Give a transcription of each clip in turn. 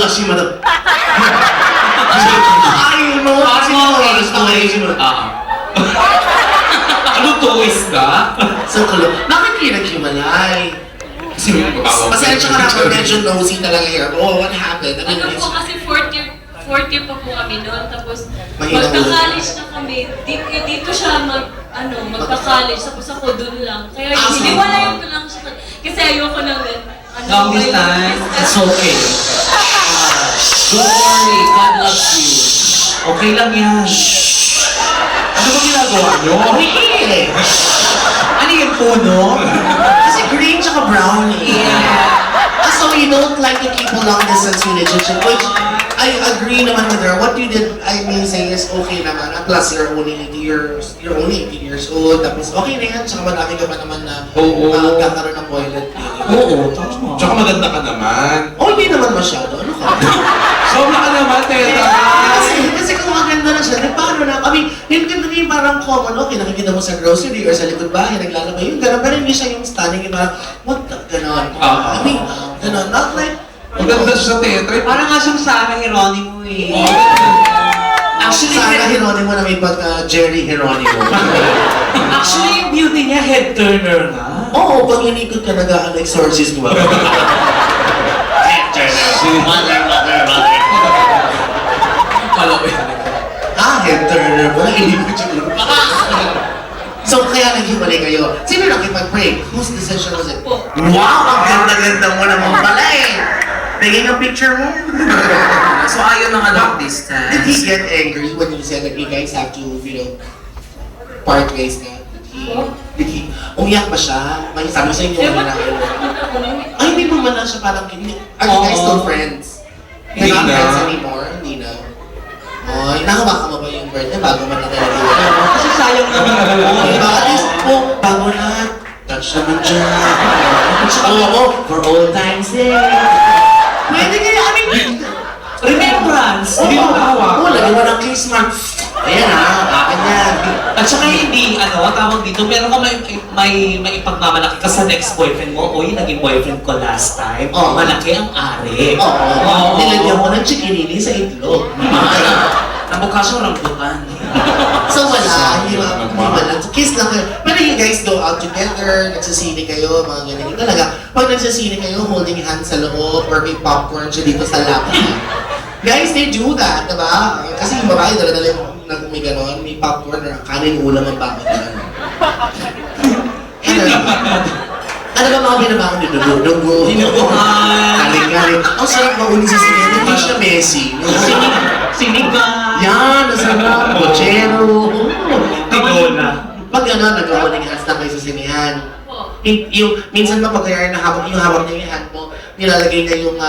blushing madam. Ayaw mo. Ano toys na? So, bakit kayo naghiwalay? Kasi may pagbabaw. Pasensya ka na kung medyo nosy talaga here. Oh, what happened? Ano po kasi fourth year pa po kami noon. Tapos Mahirap magka-college na kami. Dito siya magka-college. Tapos ako dun lang. Kaya hiniwalayan ko lang siya. Kasi ayoko nang Long distance, it's okay. Don't worry, God loves you. Okay lang yan. Ano ba ginagawa nyo? Hindi. Ano yung puno? Kasi green tsaka brown eh. So you don't like to keep a long distance relationship, which I agree naman with her. What you did, I mean, say is okay naman. Plus, you're only 18 years old. Tapos okay na yan. Tsaka madami ka pa naman na kakaroon ng boylet. Oo, tama. Tsaka maganda ka naman. Oh, hindi naman masyado. Ano ka? Sobra ka naman, Teta. Kasi kung maganda na siya, di paano na? I mean, yung ganda niya yung parang common, okay, nakikita mo sa grocery or sa likod bahay, naglalabay yung gano'n. Pero hindi siya yung stunning, yung parang, what the, gano'n. I mean, gano'n, not like, Maganda siya, Teta. Parang nga siyang Sarah Geronimo eh. actually, Sarah Geronimo na may pagka-Jerry Geronimo. Actually, yung beauty niya, head turner nga. Oo, pag inikot ka, nag-exorcist mo ba? Mother. Head turner mo, inikot yung So, kaya naghiwalay kayo. Sino nakipag-break? Whose decision was it? Wow, ang ganda-ganda mo naman pala eh. Tingin ang picture mo. So ayaw ng long distance. Did he get angry when you said that you guys have to, part ways na? Did he, umiyak ba siya? May sabi sa inyo, wala na kayo. Ay, hindi mo man lang siya parang, are you guys still friends? You're not friends anymore? Hindi na. Ay, nakawakan mo ba yung bird niya bago man na talaga yun? Kasi sayang naman ako. Diba? At least po, bago lahat. Touch naman dyan. For old time's sake. Pwede kayo, I mean, Remembrance. hindi mo hawak. Oo, lagyan mo ng kiss mark. Ayan akin yan. At saka hindi, tawag dito, pero kung may ipagmamalaki ka sa next boyfriend mo, o yung naging boyfriend ko last time, malaki ang ari. Oo. Nilagyan mo ng chikinini sa itlog. Namukha siyang rambutan. So wala, hindi wala. So kiss lang kayo. Pero you guys go out together, nagsasini kayo, mga ganyan. Talaga, pag nagsasini kayo, holding hands sa loob, or may popcorn siya dito sa lap. Guys, they do that, diba? Kasi yung babae, dala-dala yung may ganon, may popcorn or kanin ulam ang bakit na. Ano ba mga binabangon dito? Dugo. Kaling-kaling. Ang sarap mauli sa sinig. Hindi siya Messi. Sinigang. Yan, nasarap. Bochero. Tigola. Pag gano'n, nag-holding hands na kayo sa sinihan. Minsan ba pag kaya hawak niya yung hand mo, nilalagay niya yung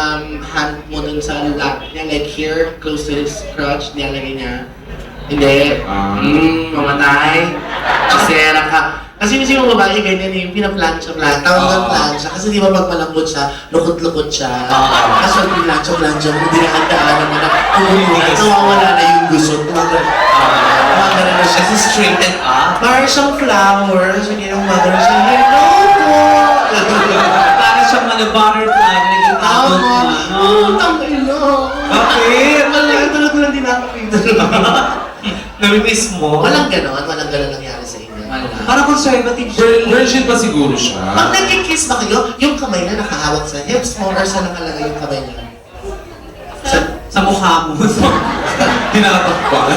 hand mo dun sa lap niya, like here, close to his crotch, nilalagay niya. Hindi. Mamatay. Kasera ka. Kasi yung babae ganyan yung pinaplansya. Tawag ng plansya. Kasi di ba pag malambot siya, lukot-lukot siya. Tapos pag plansya mo, dinakandaan mo na, nawawala na yung gusot. Gumagana na siya. Kasi straighten up. Parang siyang flowers. Hindi yung mother siya, hello po! Parang siyang butterfly na naging abon na. Tangina. Bakit? Tulad ko lang din nakakita. Namimiss mo? Walang ganon nangyari sa inyo. Parang conservative Virgin pa siguro siya. Pag nagkikiss ba kayo, yung kamay na nakahawak sa hips mo or saan nakalagay yung kamay niya? sa mukha mo. Tinatakpan.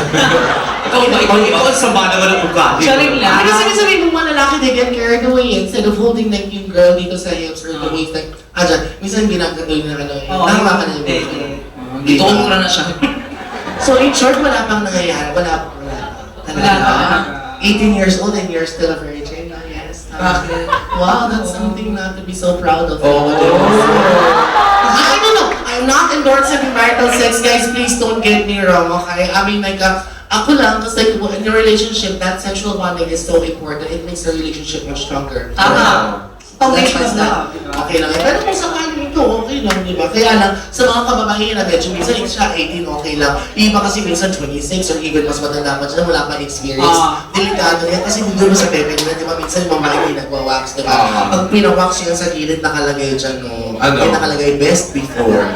Ikaw ang sama na walang ugali. Charing lang. Kasi sabihin ng mga lalaki, they get carried away instead of holding like yung girl dito sa hips or the waist, like, dyan, minsan ginaganoy na nahawakan na yung boyfriend. Dito umura na siya. So in short, wala pang nangyayari. Wala. Wala. 18 years old and you're still a virgin. Yes. Wow, that's something not to be so proud of. I don't know. I'm not endorsing marital sex, guys. Please don't get me wrong, okay? I mean, like, ako lang, kasi like, in your relationship, that sexual bonding is so important. It makes the relationship much stronger. Foundation na. Okay lang. Pero kung sakaling ito, okay lang, di ba? Kaya lang, sa mga kababaihan na medyo minsan siya 18, okay lang. Iba kasi minsan 26 or even mas matanda pa siya, wala pa experience. Delikado yan kasi hindi mo sa pepe nila, di ba? Minsan yung mga hindi nagwa-wax, di ba? Pag pinawax yan sa gilid, nakalagay dyan, no? Ano? Nakalagay best before.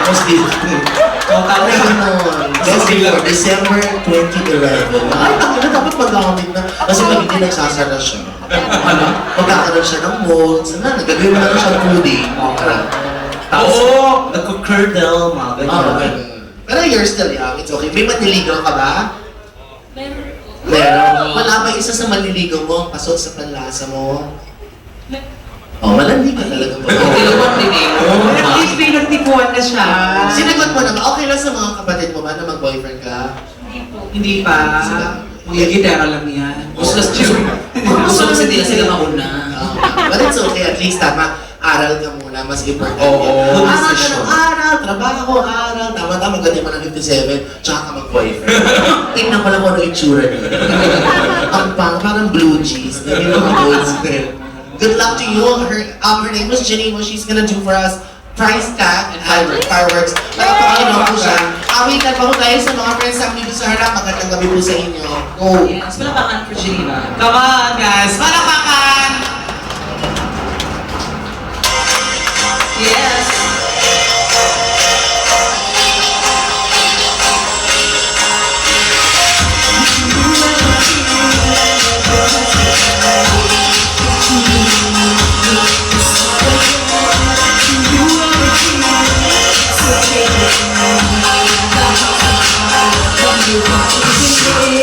Tapos dito. Total Ano yun? Best before December 2011. Ay, na dapat magamit na. Kasi pag hindi nagsasara siya. Ano? Magkakaroon siya ng molds. Nagagawin mo na siya pudding. Tapos, nagko-curdle, mga ganyan. Pero you're still young. It's okay. May maniligaw ka ba? Meron po. Meron. Wala ba isa sa maniligaw mo? Pasok sa panlasa mo? Oh, malandi ka talaga ba? Okay lang ang tinigil. At least may nagtipuan na siya. Sinagot mo naman, okay lang sa mga kapatid mo ba na mag-boyfriend ka? Hindi po. Hindi pa. Mga gitara lang yan. Gusto kasi nila sila mauna. But it's okay, at least tama. Aral ka muna, mas important Oo. yan. Aral ka Decision. ng aral, trabaho, aral. Tama-tama, ganyan mo ng 57, tsaka ka mag-boyfriend. Tingnan ko lang kung ano itsura niya. Ang parang blue cheese. Ganyan yung goods din. Good luck to you. Her name was Jenny. What she's gonna do for us, price tag and fireworks. Para pakino po siya. Awitan pa po tayo sa mga friends namin dito sa harap. Magandang gabi po sa inyo. Go! Yes, palapakan for Geneva. Come on, guys! Palakpakan! Yes. Tell me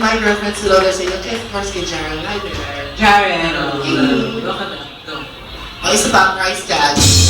my girlfriend si Lola sa'yo. Kaya of course kay Jared. Hi there. Jared. O, isa pa, price tag.